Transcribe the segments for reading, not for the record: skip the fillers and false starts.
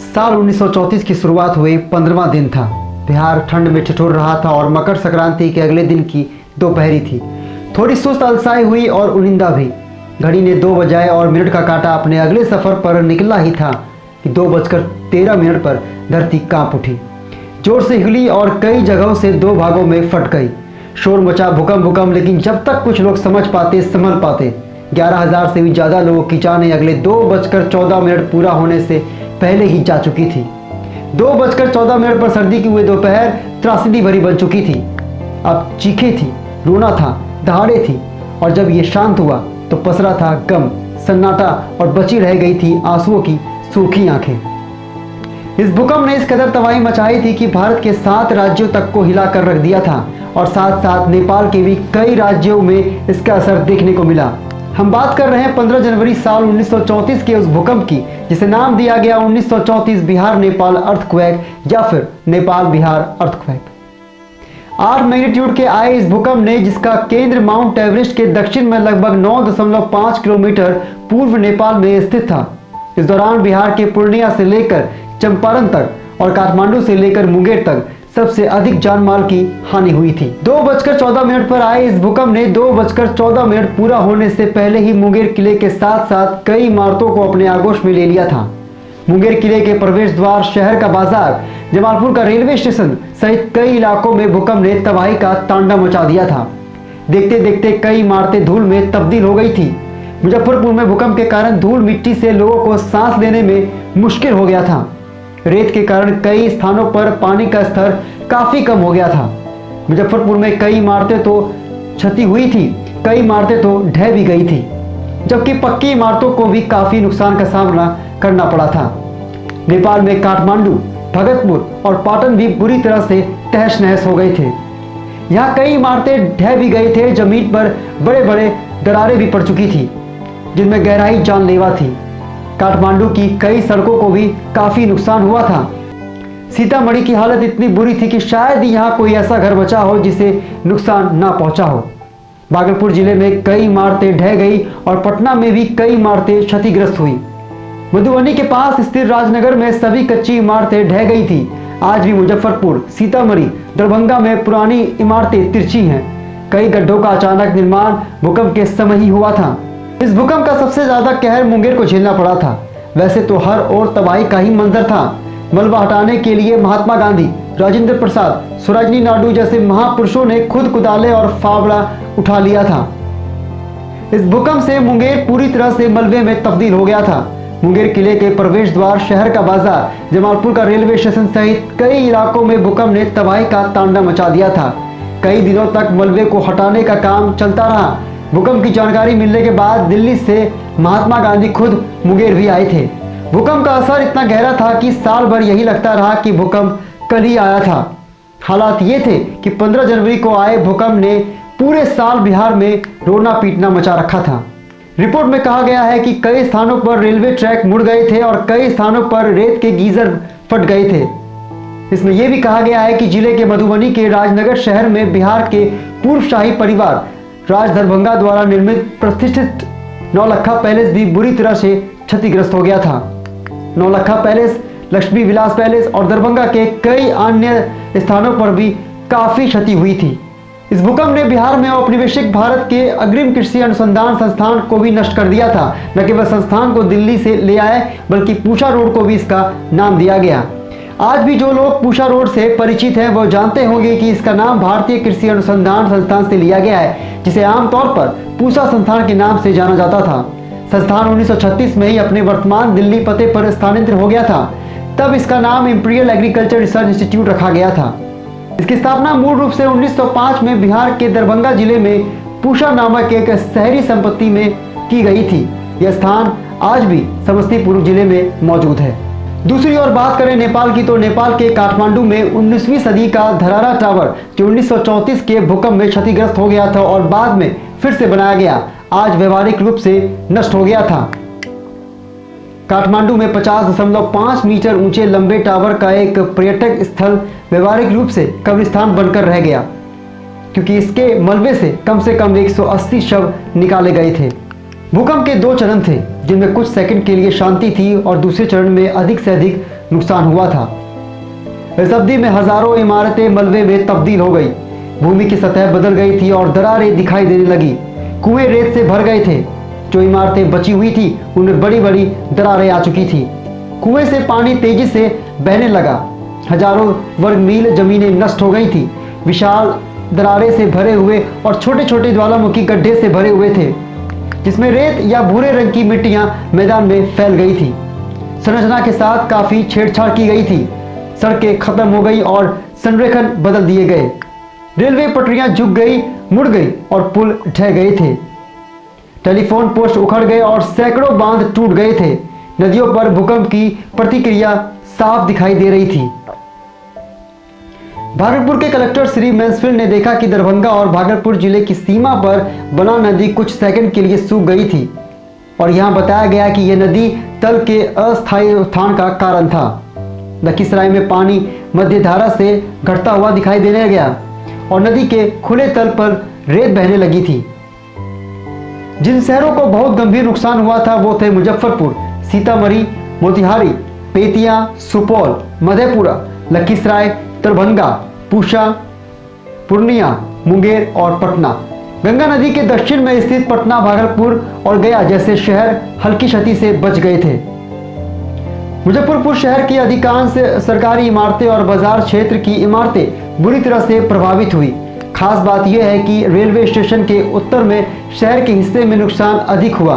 साल 1934 की शुरुआत हुए 15वां दिन था। बिहार ठंड में ठिठुर रहा था और मकर संक्रांति के अगले दिन की दोपहरी थी। थोड़ी सुस्त अलसाई हुई और उनिंदा भी। घड़ी ने 2 बजाए और मिनट का कांटा अपने अगले सफर पर निकला ही था कि 2:13 पर धरती कांप उठी, जोर से हिली और कई जगहों से 2 भागों में फट गई। शोर मचा भूकंप, लेकिन जब तक कुछ लोग समझ पाते संभल पाते, 11,000 से भी ज़्यादा लोगों की जानें अगले 2:14 पूरा होने से पहले ही जा चुकी थी। 2:14 पर सर्दी की हुई दोपहर त्रासदी भरी बन चुकी थी। अब चीखें थी, रोना था, दहाड़े थी, और जब ये शांत हुआ तो पसरा था गम, सन्नाटा, और बची रह गई थी आंसुओं की सूखी आंखें। इस भूकंप ने इस कदर तबाही मचाई थी कि भारत के 7 राज्यों तक को हिला कर रख दिया था, और साथ साथ नेपाल के भी कई राज्यों में इसका असर देखने को मिला। हम बात कर रहे हैं 15 जनवरी साल 1934 के उस भूकंप की, जिसे नाम दिया गया 1934 बिहार नेपाल अर्थक्वेक या फिर नेपाल बिहार अर्थक्वेक। 8 मैग्नीट्यूड के आए इस भूकंप ने, जिसका केंद्र माउंट एवरेस्ट के दक्षिण में लगभग 9.5 किलोमीटर पूर्व नेपाल में स्थित था। इस दौरान बिहार के पूर्णिया से लेकर चंपारण तक और काठमांडू से लेकर मुंगेर तक सबसे अधिक जान माल की हानि हुई थी। 2:14 पर आए इस भूकंप ने 2:14 पूरा होने से पहले ही मुंगेर किले के साथ साथ कई इमारतों को अपने आगोश में ले लिया था। मुंगेर किले के प्रवेश द्वार, शहर का बाजार, जमालपुर का रेलवे स्टेशन सहित कई इलाकों में भूकंप ने तबाही का तांडव मचा दिया था। देखते देखते कई इमारतें धूल में तब्दील हो गई थी। मुजफ्फरपुर में भूकंप के कारण धूल मिट्टी से लोगों को सांस लेने में मुश्किल हो गया था। रेत के कारण कई स्थानों पर पानी का स्तर काफी कम हो गया था। मुजफ्फरपुर में कई इमारतें तो क्षति हुई थी, कई इमारतें तो ढह भी गई थी, जबकि पक्की इमारतों को भी काफी नुकसान का सामना करना पड़ा था। नेपाल में काठमांडू, भगतपुर और पाटन भी बुरी तरह से तहस नहस हो गए थे। यहाँ कई इमारतें ढह भी गए थे। जमीन पर बड़े बड़े दरारें भी पड़ चुकी थी, जिनमें गहराई जानलेवा थी। काठमांडू की कई सड़कों को भी काफी नुकसान हुआ था। सीतामढ़ी की हालत इतनी बुरी थी कि शायद ही यहाँ कोई ऐसा घर बचा हो जिसे नुकसान ना पहुंचा हो। भागलपुर जिले में कई इमारतें ढह गई और पटना में भी कई इमारतें क्षतिग्रस्त हुई। मधुबनी के पास स्थित राजनगर में सभी कच्ची इमारतें ढह गई थी। आज भी मुजफ्फरपुर, सीतामढ़ी, दरभंगा में पुरानी इमारतें तिरछी हैं। कई गड्ढों का अचानक निर्माण भूकंप के समय ही हुआ था। इस भूकंप का सबसे ज्यादा कहर मुंगेर को झेलना पड़ा था। वैसे तो हर ओर तबाही का ही मंजर था। मलबा हटाने के लिए महात्मा गांधी, राजेंद्र प्रसाद, सरोजिनी नायडू जैसे महापुरुषों ने खुद कुदाले और फावड़ा उठा लिया था। इस भूकंप से मुंगेर पूरी तरह से मलबे में तब्दील हो गया था। मुंगेर किले के प्रवेश द्वार, शहर का बाजार, जमालपुर का रेलवे स्टेशन सहित कई इलाकों में भूकंप ने तबाही का तांडव मचा दिया था। कई दिनों तक मलबे को हटाने का काम चलता रहा। भूकंप की जानकारी मिलने के बाद दिल्ली से महात्मा गांधी खुद मुंगेर भी आए थे। भूकंप का असर इतना गहरा था कि साल भर यही लगता रहा कि भूकंप कल ही आया था। हालात ये थे कि 15 जनवरी को आए भूकंप ने पूरे साल बिहार में रोना पीटना मचा रखा था। रिपोर्ट में कहा गया है कि कई स्थानों पर रेलवे ट्रैक मुड़ गए थे और कई स्थानों पर रेत के गीजर फट गए थे। इसमें यह भी कहा गया है कि जिले के मधुबनी के राजनगर शहर में बिहार के पूर्व शाही परिवार राज दरभंगा द्वारा निर्मित प्रतिष्ठित नौलखा पैलेस भी बुरी तरह से क्षतिग्रस्त हो गया था। नौलखा पैलेस, लक्ष्मी विलास पैलेस और दरभंगा के कई अन्य स्थानों पर भी काफी क्षति हुई थी। इस भूकंप ने बिहार में औपनिवेशिक भारत के अग्रिम कृषि अनुसंधान संस्थान को भी नष्ट कर दिया था। न केवल संस्थान को दिल्ली से ले आए, बल्कि पूषा रोड को भी इसका नाम दिया गया। आज भी जो लोग पूषा रोड से परिचित हैं वो जानते होंगे कि इसका नाम भारतीय कृषि अनुसंधान संस्थान से लिया गया है, जिसे आमतौर पर पूषा संस्थान के नाम से जाना जाता था। संस्थान 1936 में ही अपने वर्तमान दिल्ली पते पर स्थानांतरित हो गया था। तब इसका नाम इंपीरियल एग्रीकल्चर रिसर्च इंस्टीट्यूट रखा गया था। इसकी स्थापना मूल रूप से 1905 में बिहार के दरभंगा जिले में पूषा नामक एक शहरी संपत्ति में की गई थी। यह स्थान आज भी समस्तीपुर जिले में मौजूद है। दूसरी ओर बात करें नेपाल की, तो नेपाल के काठमांडू में 19वीं सदी का धरारा टावर, जो 1934 के भूकंप में क्षतिग्रस्त हो गया था और बाद में फिर से बनाया गया, आज व्यवहारिक रूप से नष्ट हो गया था। काठमांडू में 50.5 मीटर ऊंचे लंबे टावर का एक पर्यटक स्थल व्यवहारिक रूप से कब्रिस्तान बनकर रह गया, क्योंकि इसके मलबे से कम 180 शव निकाले गए थे। भूकंप के 2 चरण थे, जिनमें कुछ सेकंड के लिए शांति थी और दूसरे चरण में अधिक से अधिक नुकसान हुआ था। इस अवधि में हजारों इमारतें मलबे में तब्दील हो गई, भूमि की सतह बदल गई थी और दरारें दिखाई देने लगी। कुएं रेत से भर गए थे, जो इमारतें बची हुई थी उनमें बड़ी बड़ी दरारें आ चुकी थी। कुएं से पानी तेजी से बहने लगा, हजारों वर्ग मील जमीनें नष्ट हो गई थी। विशाल दरारें से भरे हुए और छोटे छोटे ज्वालामुखी गड्ढे से भरे हुए थे, जिसमें रेत या भूरे रंग की मिट्टियां मैदान में फैल गई थी। संरचना के साथ काफी छेड़छाड़ की गई थी, सड़कें खत्म हो गई और संरेखन बदल दिए गए। रेलवे पटरियां झुक गई, मुड़ गई और पुल ढह गए थे। टेलीफोन पोस्ट उखड़ गए और सैकड़ों बांध टूट गए थे। नदियों पर भूकंप की प्रतिक्रिया साफ दिखाई दे रही थी। भागलपुर के कलेक्टर श्री मैंसफील्ड ने देखा कि दरभंगा और भागलपुर जिले की सीमा पर बना नदी कुछ सेकंड के लिए सूख गई थी और यहां बताया गया कि यह नदी तल के अस्थायी उत्थान का कारण था। लखीसराय में पानी मध्य धारा से घटता हुआ दिखाई देने लगा और नदी के खुले तल पर रेत बहने लगी थी। जिन शहरों को बहुत गंभीर नुकसान हुआ था वो थे मुजफ्फरपुर, सीतामढ़ी, मोतिहारी, बेतिया, सुपौल, मधेपुरा, लखीसराय, दरभंगा, पूसा, पूर्णिया, मुंगेर और पटना। गंगा नदी के दक्षिण में स्थित पटना, भागलपुर और गया जैसे शहर हल्की क्षति से बच गए थे। मुजफ्फरपुर शहर की अधिकांश सरकारी इमारतें और बाजार क्षेत्र की इमारतें बुरी तरह से प्रभावित हुई। खास बात यह है कि रेलवे स्टेशन के उत्तर में शहर के हिस्से में नुकसान अधिक हुआ।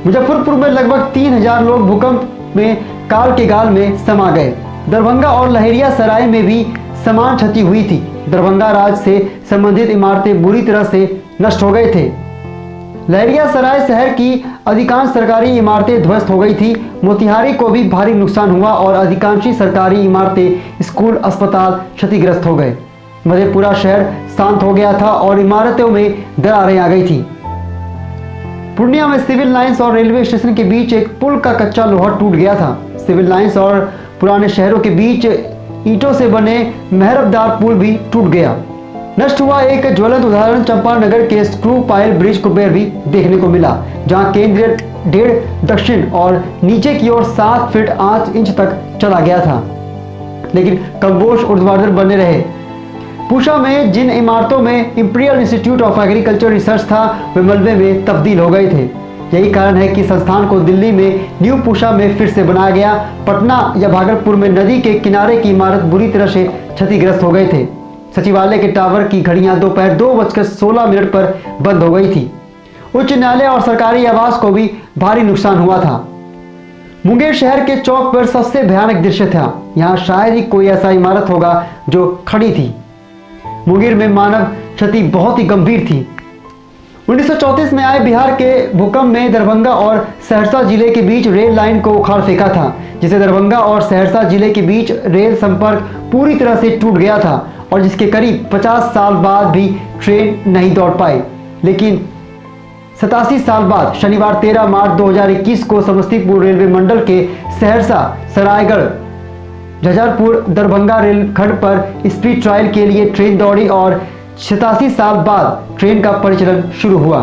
मुजफ्फरपुर में लगभग 3000 लोग भूकंप में काल के गाल में समा गए। दरभंगा और लहेरियासराय में भी समान क्षति हुई थी। दरभंगा राज्य से संबंधित इमारतें बुरी तरह से नष्ट हो गए थे। लहेरियासराय शहर की अधिकांश सरकारी इमारतें ध्वस्त हो गई थी। मोतिहारी को भी भारी नुकसान हुआ और अधिकांश सरकारी इमारतें, स्कूल, अस्पताल क्षतिग्रस्त हो गए। मधेपुरा शहर शांत हो गया था और इमारतों में दरारें आ गई थी। पूर्णिया में सिविल लाइंस और रेलवे स्टेशन के बीच एक पुल का कच्चा लोहा टूट गया था। सिविल लाइंस और पुराने शहरों के बीच ईंटों से बने मेहरबदार पुल भी टूट गया। नष्ट हुआ एक ज्वलंत उदाहरण चंपानगर के स्क्रू पाइल ब्रिज को भी देखने को मिला, जहां केंद्रीय 1.5 दक्षिण और नीचे की ओर 7 फीट 8 इंच तक चला गया था, लेकिन कम्बोश ऊर्ध्वाधर बने रहे। पूसा में जिन इमारतों में imperial institute of agriculture research था वे मलबे में तब्दील हो गए थे। यही कारण है कि संस्थान को दिल्ली में न्यू पूसा में फिर से बनाया गया। पटना या भागलपुर में नदी के किनारे की इमारत बुरी तरह से क्षतिग्रस्त हो गए थे। सचिवालय के टावर की घड़ियां दोपहर 2:16 पर बंद हो गई थी। उच्च न्यायालय और सरकारी आवास को भी भारी नुकसान हुआ था। मुंगेर शहर के चौक पर सबसे भयानक दृश्य था। यहाँ शायद ही कोई ऐसा इमारत होगा जो खड़ी थी। मुंगेर में मानव क्षति बहुत ही गंभीर थी। 1934 में आए बिहार के भूकंप में दरभंगा और सहरसा जिले के बीच रेल लाइन को उखाड़ फेंका था, जिससे दरभंगा और सहरसा जिले के बीच रेल संपर्क पूरी तरह से टूट गया था और जिसके करीब 50 साल बाद भी ट्रेन नहीं दौड़ पाई। लेकिन 87 साल बाद शनिवार 13 मार्च 2021 को समस्तीपुर रेलवे मंडल के सहरसा, सरायगढ़, झंझारपुर, दरभंगा रेलखंड पर स्पीड ट्रायल के लिए ट्रेन दौड़ी और 87 साल बाद ट्रेन का परिचालन शुरू हुआ।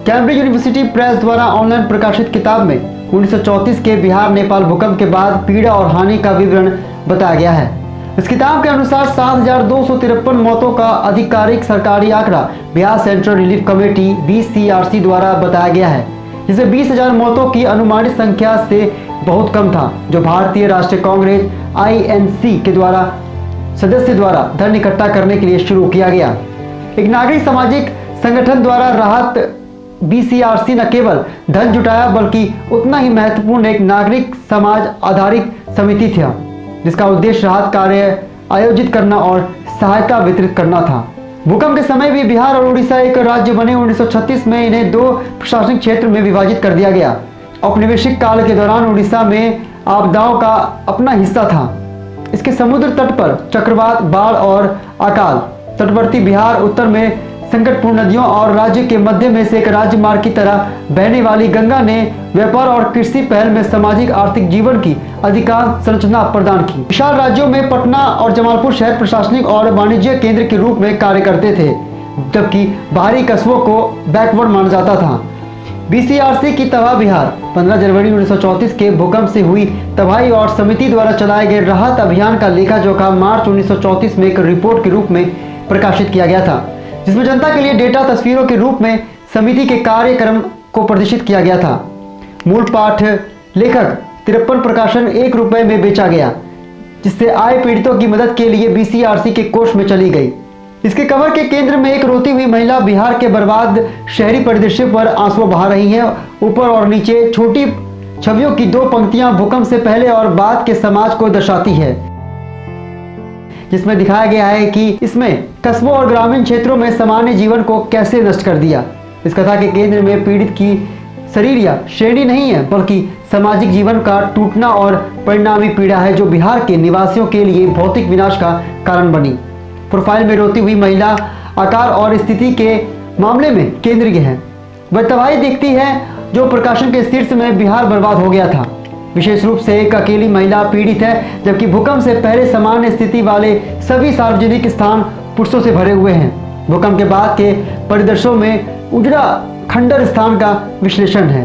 कैम्ब्रिज यूनिवर्सिटी प्रेस द्वारा ऑनलाइन प्रकाशित किताब में 1934 के बिहार नेपाल भूकंप के बाद पीड़ा और हानि का विवरण बताया गया है। इस किताब के अनुसार 7253 मौतों का आधिकारिक सरकारी आंकड़ा Bihar central relief committee BCRC द्वारा बताया गया है, जिसे 20,000 मौतों की अनुमानित संख्या से बहुत कम था, जो भारतीय राष्ट्रीय कांग्रेस INC के द्वारा सदस्य द्वारा धन इकट्ठा करने के लिए शुरू किया गया। एक नागरिक सामाजिक संगठन द्वारा राहत BCRC न केवल धन जुटाया बल्कि उतना ही महत्वपूर्ण एक नागरिक समाज आधारित समिति था, जिसका उद्देश्य राहत कार्य आयोजित करना और सहायता वितरित करना था। भूकंप के समय भी बिहार और उड़ीसा एक राज्य बने। 1936 में इन्हें 2 प्रशासनिक क्षेत्र में विभाजित कर दिया गया। औपनिवेशिक काल के दौरान उड़ीसा में आपदाओं का अपना हिस्सा था। इसके समुद्र तट पर चक्रवात, बाढ़ और अकाल, तटवर्ती बिहार उत्तर में संकटपूर्ण नदियों और राज्य के मध्य में से एक राज्य मार्ग की तरह बहने वाली गंगा ने व्यापार और कृषि पहल में सामाजिक आर्थिक जीवन की अधिकांश संरचना प्रदान की। विशाल राज्यों में पटना और जमालपुर शहर प्रशासनिक और वाणिज्य केंद्र के रूप में कार्य करते थे, जबकि बाहरी कस्बों को बैकवर्ड माना जाता था। बीसीआरसी की तबाह बिहार। 15 जनवरी 1934 के भूकंप से हुई तबाही और समिति द्वारा चलाए गए राहत अभियान का लेखा जोखा मार्च 1934 में एक रिपोर्ट के रूप में प्रकाशित किया गया था, जिसमें जनता के लिए डेटा तस्वीरों के रूप में समिति के कार्यक्रम को प्रदर्शित किया गया था। मूल पाठ लेखक 53 प्रकाशन ₹1 में बेचा गया, जिससे आए पीड़ितों की मदद के लिए बीसीआरसी के कोष में चली गई। इसके कवर के केंद्र में एक रोती हुई महिला बिहार के बर्बाद शहरी परिदृश्य पर आंसू बहा रही है। ऊपर और नीचे छोटी छवियों की 2 पंक्तियां भूकंप से पहले और बाद के समाज को दर्शाती है, जिसमें दिखाया गया है कि इसमें कस्बों और ग्रामीण क्षेत्रों में सामान्य जीवन को कैसे नष्ट कर दिया। इस कथा के केंद्र में पीड़ित की शरीर या श्रेणी नहीं है, बल्कि सामाजिक जीवन का टूटना और परिणामी पीड़ा है, जो बिहार के निवासियों के लिए भौतिक विनाश का कारण बनी। प्रोफाइल में रोती हुई महिला आकार और स्थिति के मामले में केंद्रीय है। वह तबाही दिखती है जो प्रकाशन के शीर्ष में बिहार बर्बाद हो गया था। विशेष रूप से एक अकेली महिला पीड़ित है, जबकि भूकंप से पहले सामान्य स्थिति वाले सभी सार्वजनिक स्थान पुरुषों से भरे हुए हैं। भूकंप के बाद के परिदृश्यों में उजड़ा खंडर स्थान का विश्लेषण है।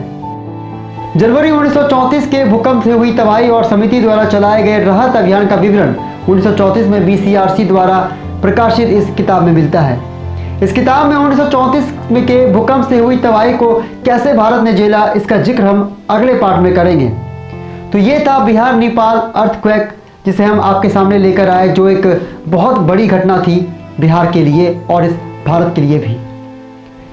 जनवरी 1934 के भूकंप से हुई तबाही और समिति द्वारा चलाए गए राहत अभियान का विवरण 1934 में बीसीआरसी द्वारा प्रकाशित इस किताब में मिलता है। इस किताब में 1934 में के भूकंप से हुई तबाही को कैसे भारत ने झेला, इसका जिक्र हम अगले पार्ट में करेंगे। तो ये था बिहार नेपाल अर्थक्वेक, जिसे हम आपके सामने लेकर आए, जो एक बहुत बड़ी घटना थी बिहार के लिए और इस भारत के लिए भी।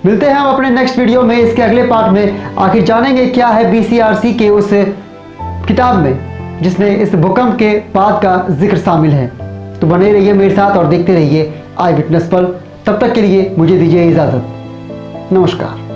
मिलते हैं हम अपने नेक्स्ट वीडियो में। इसके अगले पार्ट में आखिर जानेंगे क्या है बीसीआरसी के उस किताब में जिसमें इस भूकंप के बाद का जिक्र शामिल है। तो बने रहिए मेरे साथ और देखते रहिए आई विटनेस पल। तब तक के लिए मुझे दीजिए इजाज़त। नमस्कार।